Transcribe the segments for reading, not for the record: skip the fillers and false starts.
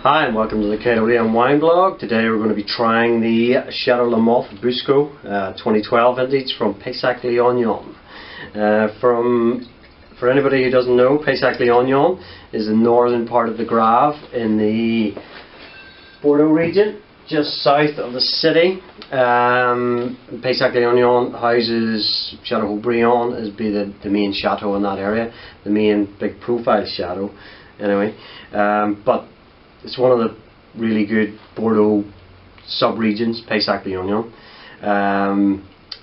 Hi and welcome to the Chateau wine blog. Today we're going to be trying the Chateau Lamothe Bouscaut 2012 vintage from Pessac Leognan. For anybody who doesn't know, Pessac Leognan is the northern part of the Grave in the Bordeaux region, just south of the city. Pessac Leognan houses Chateau is the main chateau in that area, the main big profile chateau anyway, but it's one of the really good Bordeaux sub-regions, Pessac Leognan.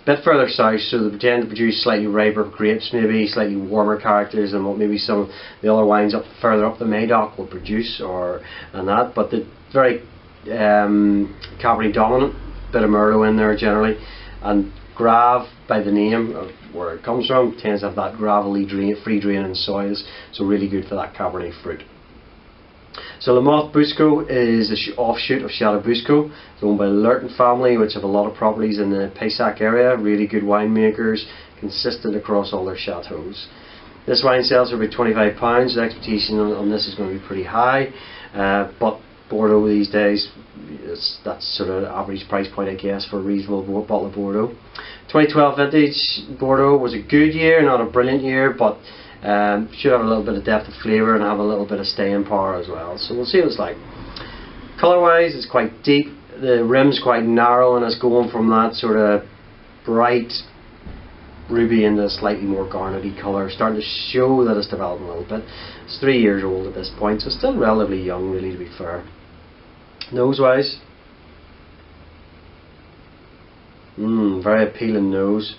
Bit further south, so they tend to produce slightly riper grapes, maybe slightly warmer characters than what maybe some of the other wines further up the Médoc will produce, and that. But the very Cabernet dominant, bit of Merlot in there generally, and Grave, by the name of where it comes from, tends to have that gravelly, free draining soils, so really good for that Cabernet fruit. So Lamothe Bouscaut is an offshoot of Chateau Bouscaut. It's owned by the Lerton family, which have a lot of properties in the Pessac area, really good winemakers, consistent across all their chateaus. This wine sells for about £25. The expectation on this is going to be pretty high, but Bordeaux these days, that's sort of average price point, I guess, for a reasonable bottle of Bordeaux. 2012 vintage Bordeaux was a good year, not a brilliant year, but should have a little bit of depth of flavour and have a little bit of staying power as well. So we'll see what it's like. Colour wise, it's quite deep. The rim's quite narrow, and it's going from that sort of bright ruby into a slightly more garnety colour, starting to show that it's developing a little bit. It's 3 years old at this point, so still relatively young, really, to be fair. Nose wise, very appealing nose.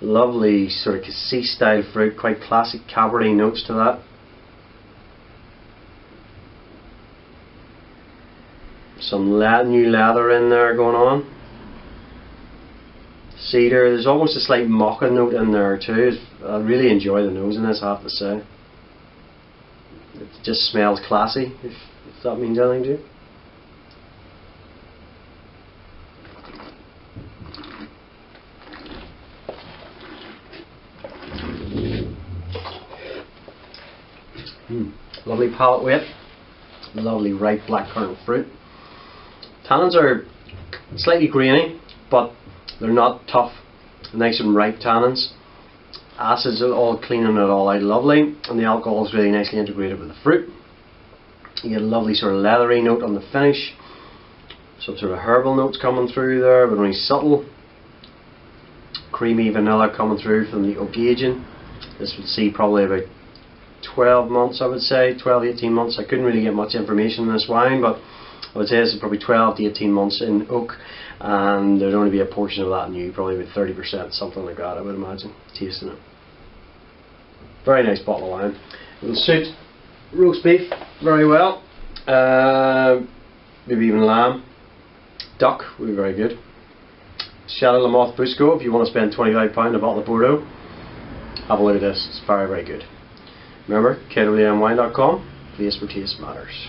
Lovely sort of cassis style fruit, quite classic Cabernet notes to that. Some new leather in there going on. Cedar, there's almost a slight mocha note in there too. I really enjoy the nose in this, I have to say. It just smells classy, if that means anything to you. Lovely palate weight, lovely ripe blackcurrant fruit. Tannins are slightly grainy, but they're not tough. Nice and ripe tannins. Acids are all cleaning it all out lovely, and the alcohol is really nicely integrated with the fruit. You get a lovely sort of leathery note on the finish. Some sort of herbal notes coming through there, but only subtle. Creamy vanilla coming through from the oak aging. This would see probably about 12 months, I would say, 12-18 months. I couldn't really get much information on this wine, but I would say this is probably 12 to 18 months in oak, and there'd only be a portion of that new, probably about 30%, something like that, I would imagine, tasting it. Very nice bottle of wine. It will suit roast beef very well, maybe even lamb. Duck would be very good. Chateau Lamothe Bouscaut, if you want to spend £25 on a bottle of Bordeaux, have a look at this, it's very, very good. Remember, ChatoWine.com, place where taste matters.